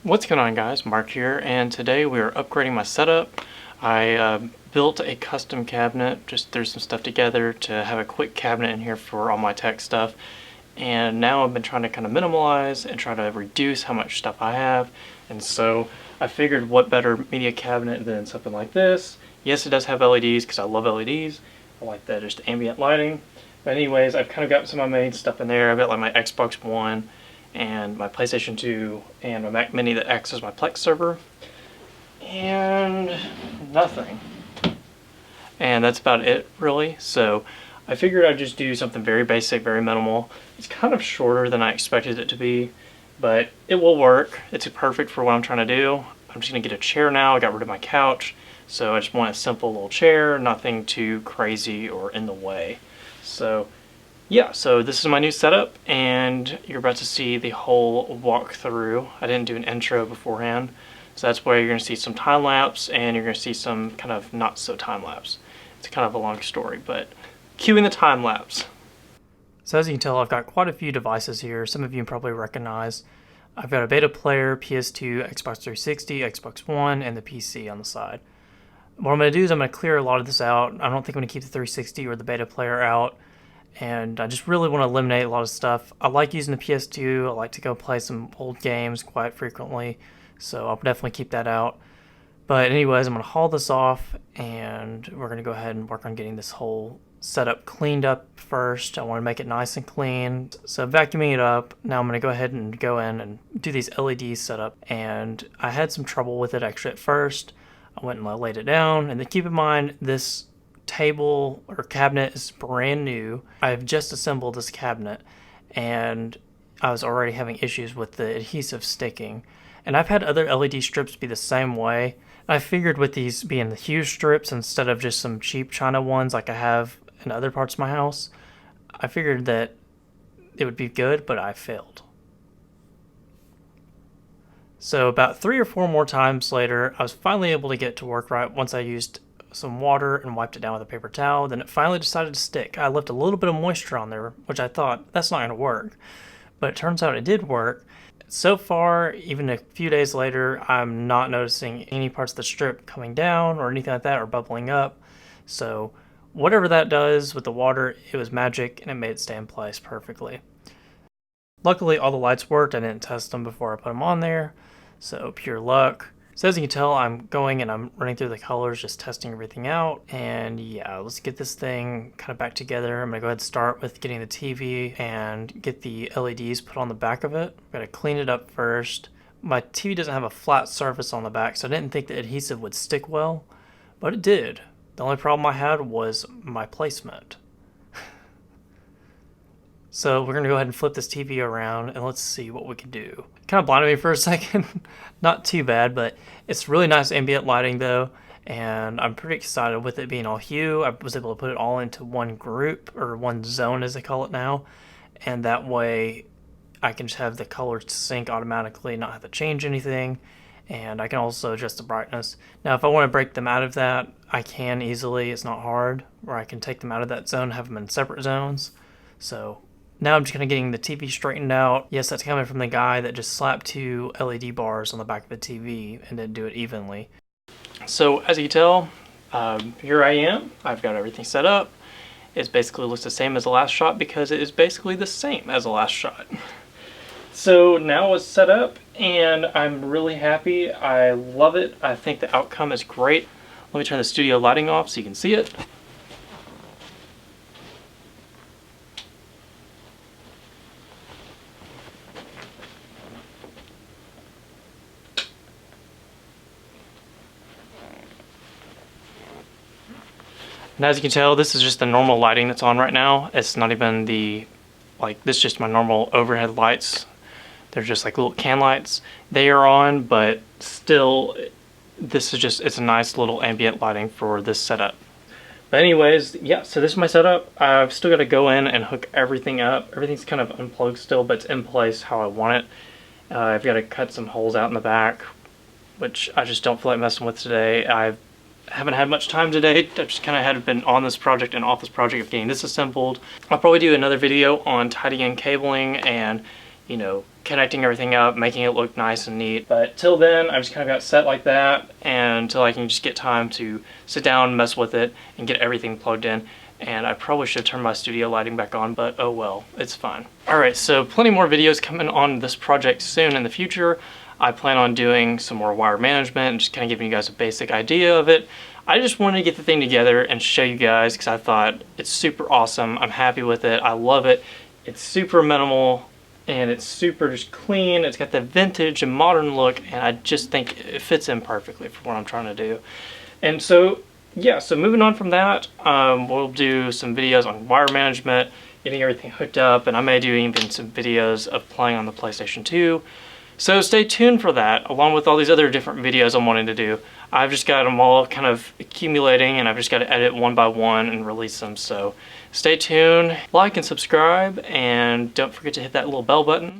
What's going on, guys? Mark here, and today we are upgrading my setup. I built a custom cabinet, just threw some stuff together to have a quick cabinet in here for all my tech stuff. And now I've been trying to kind of minimalize and try to reduce how much stuff I have. And so I figured what better media cabinet than something like this. Yes, it does have LEDs because I love LEDs. I like that, just ambient lighting. But anyways, I've kind of got some of my main stuff in there. I've got like my Xbox One and my PlayStation 2 and my Mac Mini that acts as my Plex server, and nothing. And that's about it, really. So I figured I'd just do something very basic, very minimal. It's kind of shorter than I expected it to be, but it will work. It's perfect for what I'm trying to do. I'm just gonna get a chair now. I got rid of my couch, so I just want a simple little chair, nothing too crazy or in the way. So yeah, so this is my new setup, and you're about to see the whole walkthrough. I didn't do an intro beforehand, so that's where you're going to see some time lapse, and you're going to see some kind of not so time lapse. It's kind of a long story, but cueing the time lapse. So as you can tell, I've got quite a few devices here. Some of you probably recognize. I've got a beta player, PS2, Xbox 360, Xbox One, and the PC on the side. What I'm going to do is I'm going to clear a lot of this out. I don't think I'm going to keep the 360 or the beta player out. And I just really want to eliminate a lot of stuff. I like using the PS2. I like to go play some old games quite frequently, so I'll definitely keep that out. But anyways, I'm going to haul this off, and we're going to go ahead and work on getting this whole setup cleaned up first. I want to make it nice and clean. So vacuuming it up, now I'm going to go ahead and go in and do these LEDs setup. And I had some trouble with it actually at first. I went and I laid it down, and then keep in mind this table or cabinet is brand new. I've just assembled this cabinet, and I was already having issues with the adhesive sticking. And I've had other LED strips be the same way. I figured with these being the huge strips instead of just some cheap China ones like I have in other parts of my house, I figured that it would be good, but I failed. So about 3 or 4 more times later, I was finally able to get it to work right once I used some water and wiped it down with a paper towel. Then it finally decided to stick. I left a little bit of moisture on there, which I thought that's not going to work, but it turns out it did work. So far, even a few days later, I'm not noticing any parts of the strip coming down or anything like that or bubbling up. So whatever that does with the water, it was magic, and it made it stay in place perfectly. Luckily, all the lights worked. I didn't test them before I put them on there, so pure luck. So as you can tell, I'm going and I'm running through the colors, just testing everything out. And yeah, let's get this thing kind of back together. I'm gonna go ahead and start with getting the TV and get the LEDs put on the back of it. I'm gonna clean it up first. My TV doesn't have a flat surface on the back, so I didn't think the adhesive would stick well, but it did. The only problem I had was my placement. So we're going to go ahead and flip this TV around, and let's see what we can do. Kind of blinded me for a second. Not too bad, but it's really nice ambient lighting though, and I'm pretty excited with it being all hue. I was able to put it all into one group, or one zone as they call it now, and that way I can just have the colors sync automatically, not have to change anything, and I can also adjust the brightness. Now if I want to break them out of that, I can easily. It's not hard, or I can take them out of that zone, have them in separate zones. So now I'm just kind of getting the TV straightened out. Yes, that's coming from the guy that just slapped 2 LED bars on the back of the TV and didn't do it evenly. So as you can tell, here I am. I've got everything set up. It basically looks the same as the last shot because it is basically the same as the last shot. So now it's set up, and I'm really happy. I love it. I think the outcome is great. Let me turn the studio lighting off so you can see it. And as you can tell, this is just the normal lighting that's on right now. It's not even the, this is just my normal overhead lights. They're just like little can lights. They are on, but still, this is just, it's a nice little ambient lighting for this setup. But anyways, yeah, so this is my setup. I've still got to go in and hook everything up. Everything's kind of unplugged still, but it's in place how I want it. I've got to cut some holes out in the back, which I just don't feel like messing with today. I haven't had much time today. I just kind of had been on this project and off this project of getting this assembled. I'll probably do another video on tidying cabling and you know, connecting everything up, making it look nice and neat. But till then, I've just kind of got set like that, and until I can just get time to sit down, mess with it, and get everything plugged in. And I probably should turn my studio lighting back on, but oh well, it's fine. Alright, so plenty more videos coming on this project soon in the future. I plan on doing some more wire management and just kind of giving you guys a basic idea of it. I just wanted to get the thing together and show you guys because I thought it's super awesome. I'm happy with it. I love it. It's super minimal and it's super just clean. It's got the vintage and modern look, and I just think it fits in perfectly for what I'm trying to do. And so yeah, so moving on from that, we'll do some videos on wire management, getting everything hooked up, and I may do even some videos of playing on the PlayStation 2. So stay tuned for that, along with all these other different videos I'm wanting to do. I've just got them all kind of accumulating, and I've just got to edit one by one and release them. So stay tuned, like and subscribe, and don't forget to hit that little bell button.